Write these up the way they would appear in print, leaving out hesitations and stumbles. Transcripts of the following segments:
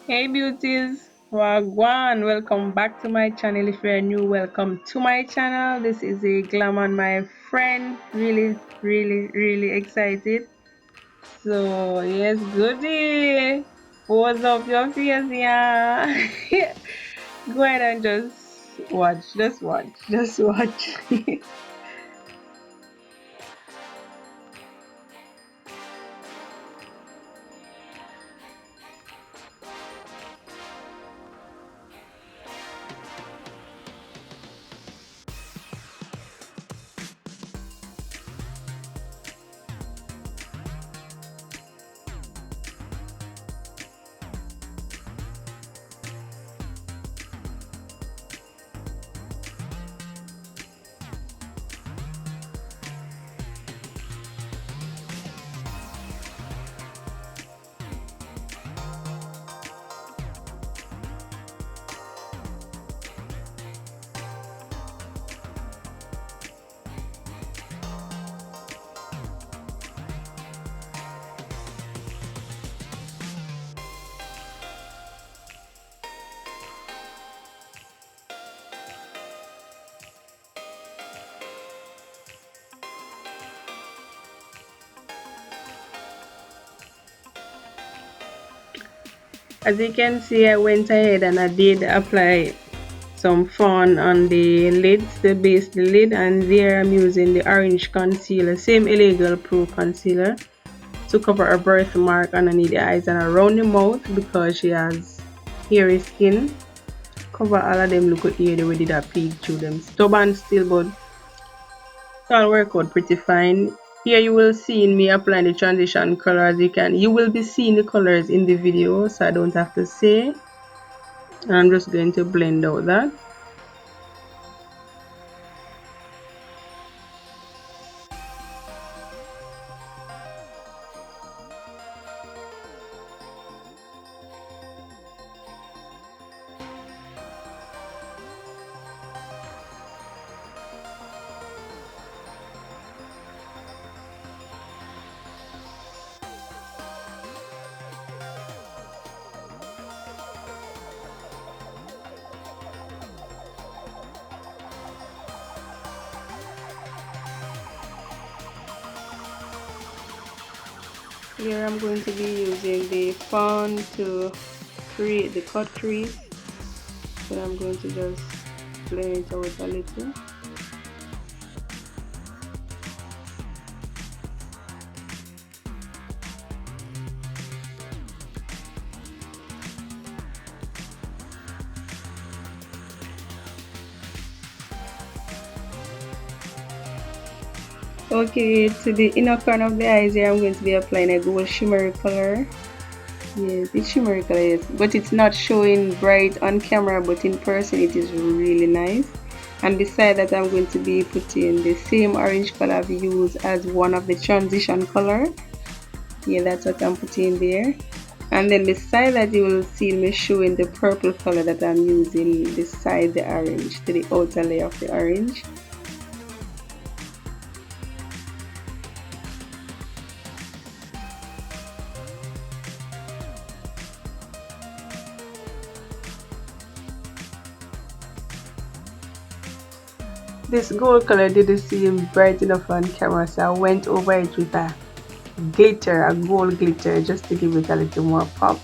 Hey beauties, Wagwan, welcome back to my channel. If you're new, welcome to my channel. This is a glam and my friend. Really excited. So yes, goodie. Pose up your face, yeah. Go ahead and just watch, just watch. As you can see, I went ahead and I did apply some fun on the lids, the base, the lid, and there I'm using the orange concealer, same illegal pro concealer, to cover her birthmark underneath the eyes and around the mouth because she has hairy skin. Cover all of them look here the way did that peek through them. Stubborn still, but it all work out pretty fine. Here you will see me applying the transition colors. You will be seeing the colors in the video, so I don't have to say. I'm just going to blend out that. Here I'm going to be using the font to create the cut crease. So I'm going to just blend it out a little. Okay, to the inner corner of the eyes here I'm going to be applying a gold shimmery color. Yes, it's shimmery color, yes, but it's not showing bright on camera, but in person it is really nice. And beside that I'm going to be putting the same orange color I've used as one of the transition color. Yeah, that's what I'm putting there. And then beside that you will see me showing the purple color that I'm using beside the orange, to the outer layer of the orange. This gold color didn't seem bright enough on camera, so I went over it with a glitter, a gold glitter, just to give it a little more pop.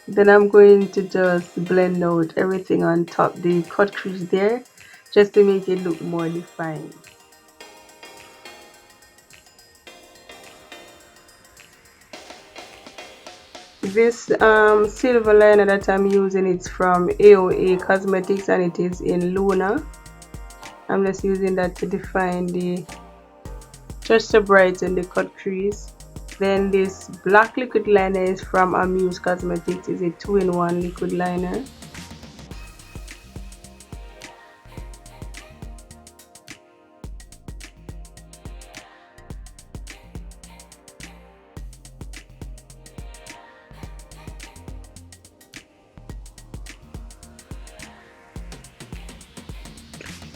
Then I'm going to just blend out everything on top, the cut crease there, just to make it look more defined. This silver liner that I'm using is from AOA Cosmetics and it is in Luna. I'm just using that to define the, just to brighten the cut crease. Then this black liquid liner is from Amuse Cosmetics. It's a 2-in-1 liquid liner.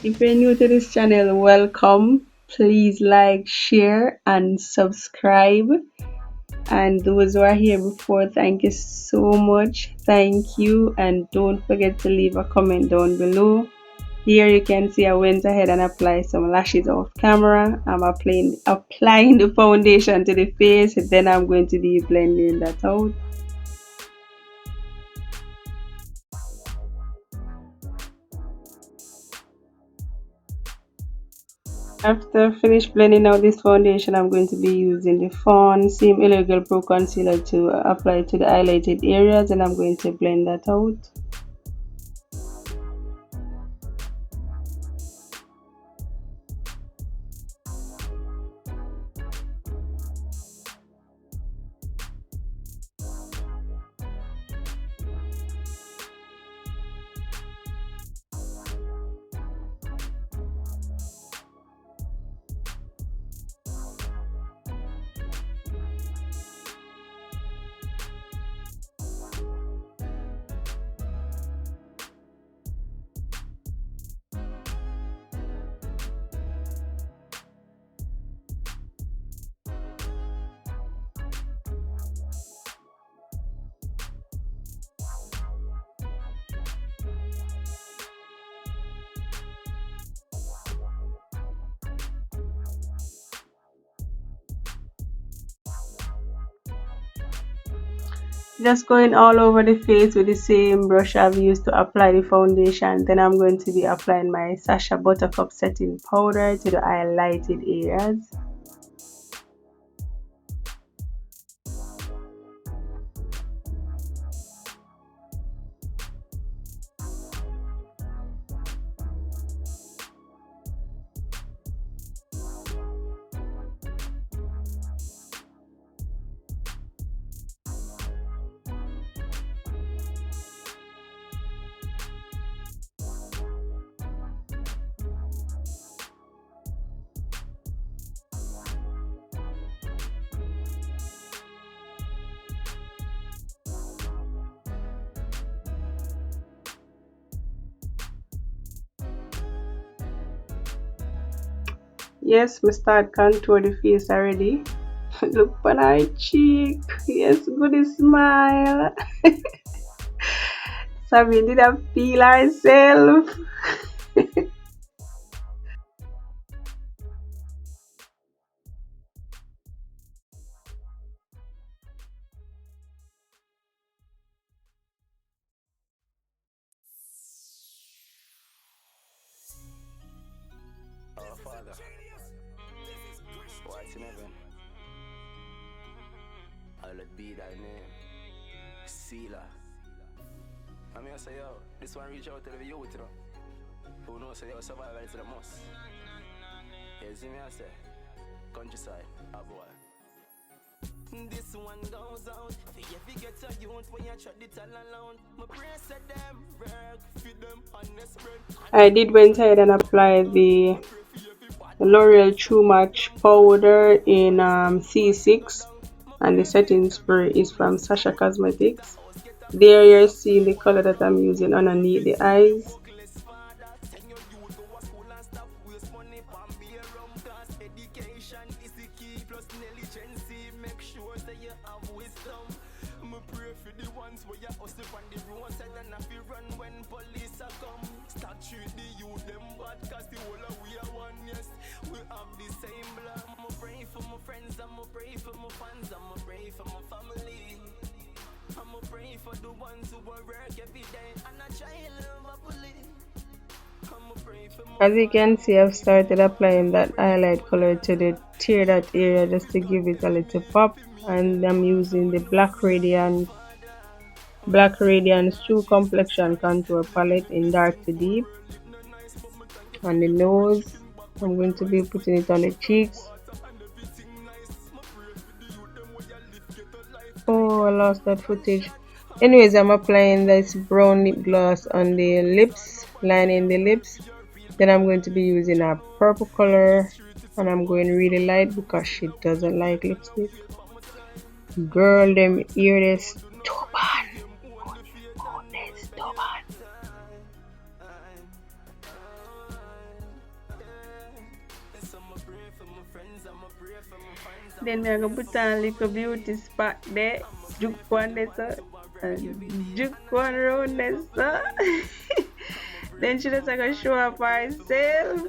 If you're new to this channel, welcome. Please like, share and subscribe. And those who are here before, thank you so much. Thank you. And don't forget to leave a comment down below. Here you can see I went ahead and applied some lashes off camera. I'm applying the foundation to the face. Then I'm going to be blending that out. After finish blending out this foundation, I'm going to be using the Fawn Seam Illegal Pro Concealer to apply to the highlighted areas, and I'm going to blend that out. Just going all over the face with the same brush I've used to apply the foundation. Then I'm going to be applying my Sacha Buttercup setting powder to the highlighted areas. Yes, we start contour the face already. Look on her cheek. Yes, good smile. Sabi did I feel herself. Our Father, who art in heaven, hallowed be thy name. Sealer. I'm here to say, yo, this one reach out to the youth, you know, who knows say, yo, survival is the most. You see me, I say, countryside, ah boy. This one goes out for every get a youth when you shut it all alone. My praise at them, work, feed them, honest bread. I did went ahead and apply the L'Oreal True Match powder in C6, and the setting spray is from Sasha Cosmetics. There you're seeing the color that I'm using underneath the eyes. As you can see, I've started applying that highlight color to the tear dot area just to give it a little pop, and I'm using the Black Radiance True Complexion Contour Palette in dark to deep. On the nose, I'm going to be putting it on the cheeks. Oh, I lost that footage. Anyways, I'm applying this brown lip gloss on the lips, lining the lips. Then I'm going to be using a purple color, and I'm going really light because she doesn't like lipstick. Girl, them ear this stubborn. Oh, they stubborn. Then me I go put on little beauty spot there. Juke one there, so. And juke one round there, so. Then she just like show up herself.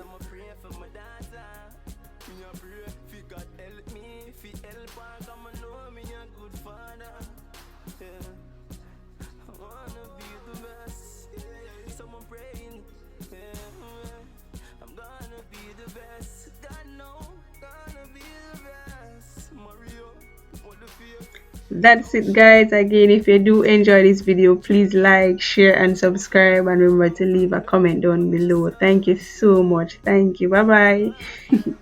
That's it, guys. Again, if you do enjoy this video, please like, share, and subscribe, and remember to leave a comment down below. Thank you so much. Thank you. Bye bye.